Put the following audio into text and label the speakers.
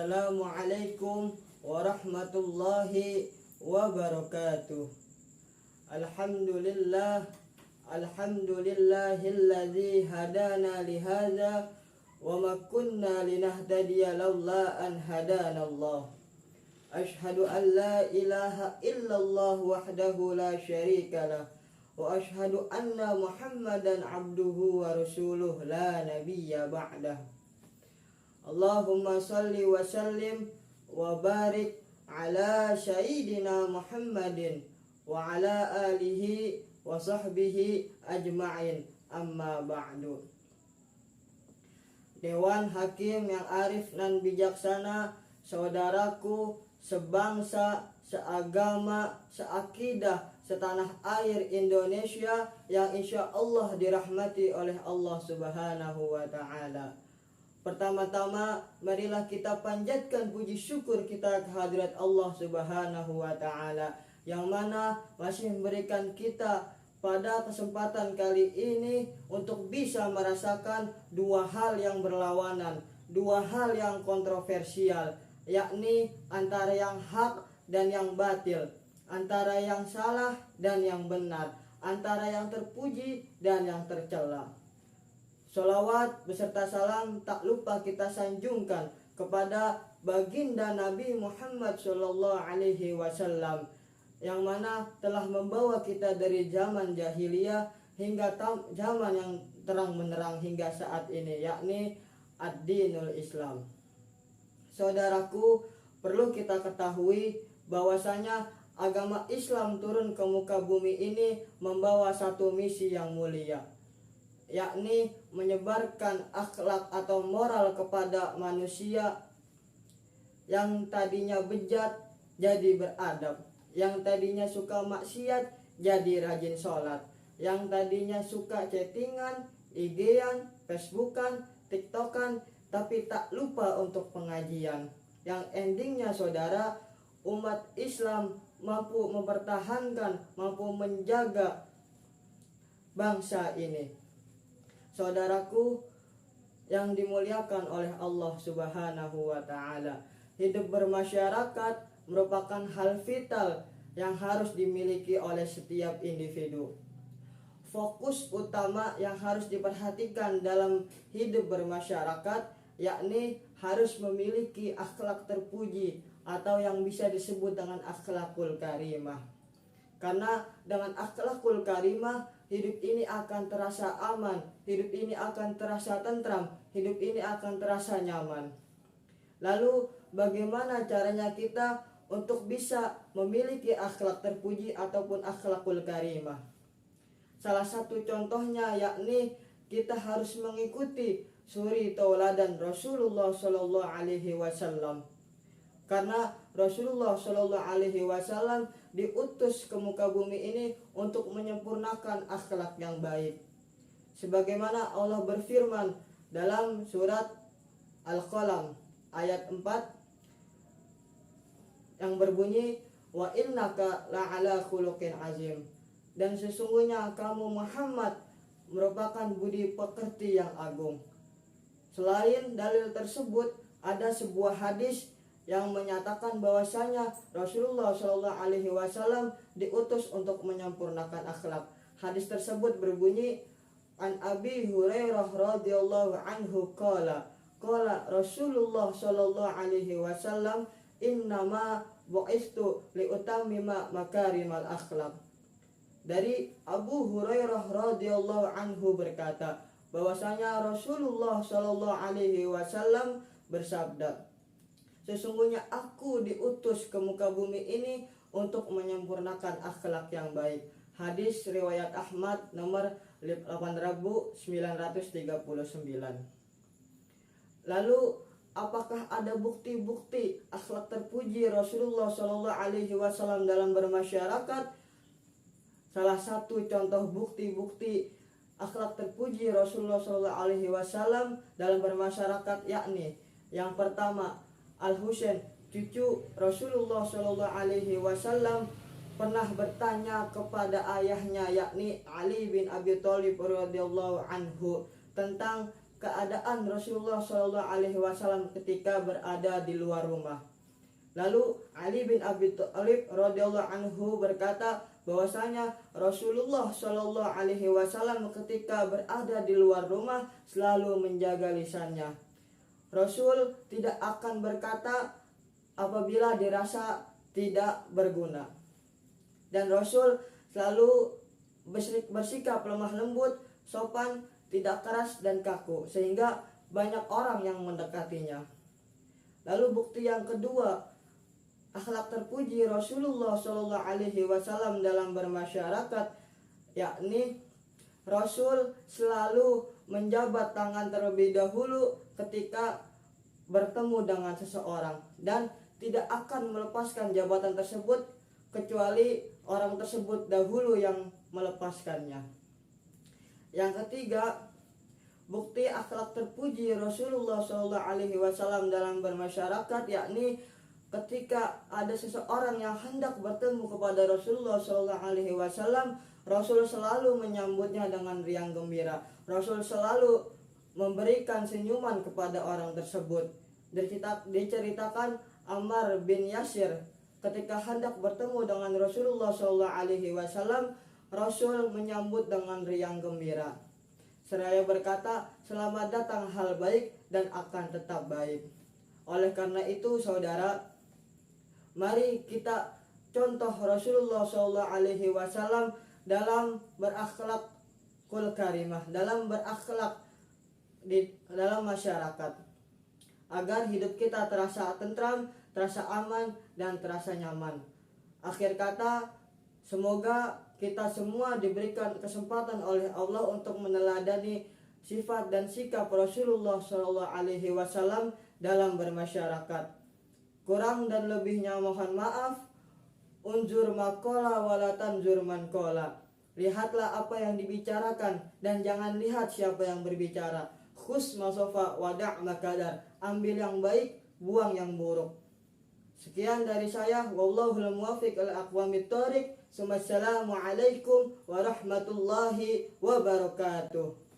Speaker 1: Assalamualaikum warahmatullahi wabarakatuh. Alhamdulillahilladzi hadana lihadza wa ma kunna linahtadiya laula an hadanallah. Ashhadu an la ilaha illallah wahdahu la syarikalah wa ashhadu anna Muhammadan abduhu wa rasuluh la nabiyya ba'dah. Allahumma salli wa sallim wa barik ala sayyidina Muhammadin wa ala alihi wa sahbihi ajma'in, amma ba'du. Dewan Hakim yang arif dan bijaksana, saudaraku sebangsa, seagama, seakidah, setanah air Indonesia yang insya Allah dirahmati oleh Allah Subhanahu wa Ta'ala. Pertama-tama marilah kita panjatkan puji syukur kita kehadirat Allah Subhanahu wa Ta'ala, yang mana masih memberikan kita pada kesempatan kali ini untuk bisa merasakan dua hal yang berlawanan, dua hal yang kontroversial, yakni antara yang hak dan yang batil, antara yang salah dan yang benar, antara yang terpuji dan yang tercela. Sholawat beserta salam tak lupa kita sanjungkan kepada baginda Nabi Muhammad SAW, yang mana telah membawa kita dari zaman jahiliyah hingga zaman yang terang menerang hingga saat ini, yakni ad-dinul Islam. Saudaraku, perlu kita ketahui bahwasanya agama Islam turun ke muka bumi ini membawa satu misi yang mulia, yakni menyebarkan akhlak atau moral kepada manusia yang tadinya bejat jadi beradab, yang tadinya suka maksiat jadi rajin sholat, yang tadinya suka chattingan, IG-an, Facebookan, TikTokan, tapi tak lupa untuk pengajian. Yang endingnya saudara, umat Islam mampu mempertahankan, mampu menjaga bangsa ini. Saudaraku yang dimuliakan oleh Allah Subhanahu wa Ta'ala, hidup bermasyarakat merupakan hal vital yang harus dimiliki oleh setiap individu. Fokus utama yang harus diperhatikan dalam hidup bermasyarakat yakni harus memiliki akhlak terpuji atau yang bisa disebut dengan akhlakul karimah. Karena dengan akhlakul karimah, hidup ini akan terasa aman, hidup ini akan terasa tentram, hidup ini akan terasa nyaman. Lalu bagaimana caranya kita untuk bisa memiliki akhlak terpuji ataupun akhlakul karimah? Salah satu contohnya yakni kita harus mengikuti suri tauladan Rasulullah Shallallahu Alaihi Wasallam. Karena Rasulullah Shallallahu Alaihi Wasallam diutus ke muka bumi ini untuk menyempurnakan akhlak yang baik. Sebagaimana Allah berfirman dalam surat Al-Qalam ayat 4 yang berbunyi, wa innaka la'ala khuluqin azim, dan sesungguhnya kamu Muhammad merupakan budi pekerti yang agung. Selain dalil tersebut, ada sebuah hadis yang menyatakan bahwasanya Rasulullah Shallallahu Alaihi Wasallam diutus untuk menyempurnakan akhlak. Hadis tersebut berbunyi, an Abi Hurairah radhiyallahu anhu qala Rasulullah Shallallahu Alaihi Wasallam innama bu'istu liutammima makarimal akhlak. Dari Abu Hurairah radhiyallahu anhu berkata bahwasanya Rasulullah Shallallahu Alaihi Wasallam bersabda, sesungguhnya aku diutus ke muka bumi ini untuk menyempurnakan akhlak yang baik. Hadis riwayat Ahmad nomor 8939. Lalu apakah ada bukti-bukti akhlak terpuji Rasulullah Shallallahu Alaihi Wasallam dalam bermasyarakat? Salah satu contoh bukti-bukti akhlak terpuji Rasulullah Shallallahu Alaihi Wasallam dalam bermasyarakat yakni yang pertama, Al-Husain, cucu Rasulullah Shallallahu Alaihi Wasallam, pernah bertanya kepada ayahnya yakni Ali bin Abi Thalib radhiyallahu anhu tentang keadaan Rasulullah Shallallahu Alaihi Wasallam ketika berada di luar rumah. Lalu Ali bin Abi Thalib radhiyallahu anhu berkata bahwasanya Rasulullah Shallallahu Alaihi Wasallam ketika berada di luar rumah selalu menjaga lisannya. Rasul tidak akan berkata apabila dirasa tidak berguna, dan Rasul selalu bersikap lemah lembut, sopan, tidak keras dan kaku, sehingga banyak orang yang mendekatinya. Lalu bukti yang kedua, akhlak terpuji Rasulullah Shallallahu Alaihi Wasallam dalam bermasyarakat, yakni Rasul selalu menjabat tangan terlebih dahulu ketika bertemu dengan seseorang, dan tidak akan melepaskan jabatan tersebut kecuali orang tersebut dahulu yang melepaskannya. Yang ketiga, bukti akhlak terpuji Rasulullah Shallallahu Alaihi Wasallam dalam bermasyarakat, yakni ketika ada seseorang yang hendak bertemu kepada Rasulullah Shallallahu Alaihi Wasallam, Rasul selalu menyambutnya dengan riang gembira. Rasul selalu memberikan senyuman kepada orang tersebut. Diceritakan Ammar bin Yasir ketika hendak bertemu dengan Rasulullah Shallallahu Alaihi Wasallam, Rasul menyambut dengan riang gembira, seraya berkata, "Selamat datang hal baik dan akan tetap baik." Oleh karena itu, saudara, mari kita contoh Rasulullah Shallallahu Alaihi Wasallam dalam berakhlakul karimah, dalam berakhlak dalam masyarakat, agar hidup kita terasa tentram, terasa aman, dan terasa nyaman. Akhir kata, semoga kita semua diberikan kesempatan oleh Allah untuk meneladani sifat dan sikap Rasulullah Shallallahu Alaihi Wasallam dalam bermasyarakat. Kurang dan lebihnya mohon maaf. Unzur makola walatan zurman kola. Lihatlah apa yang dibicarakan dan jangan lihat siapa yang berbicara. Khus masofa wada' makadar. Ambil yang baik, buang yang buruk. Sekian dari saya. Wallahul muwaffiq ila aqwamit thoriq. Assalamualaikum warahmatullahi wabarakatuh.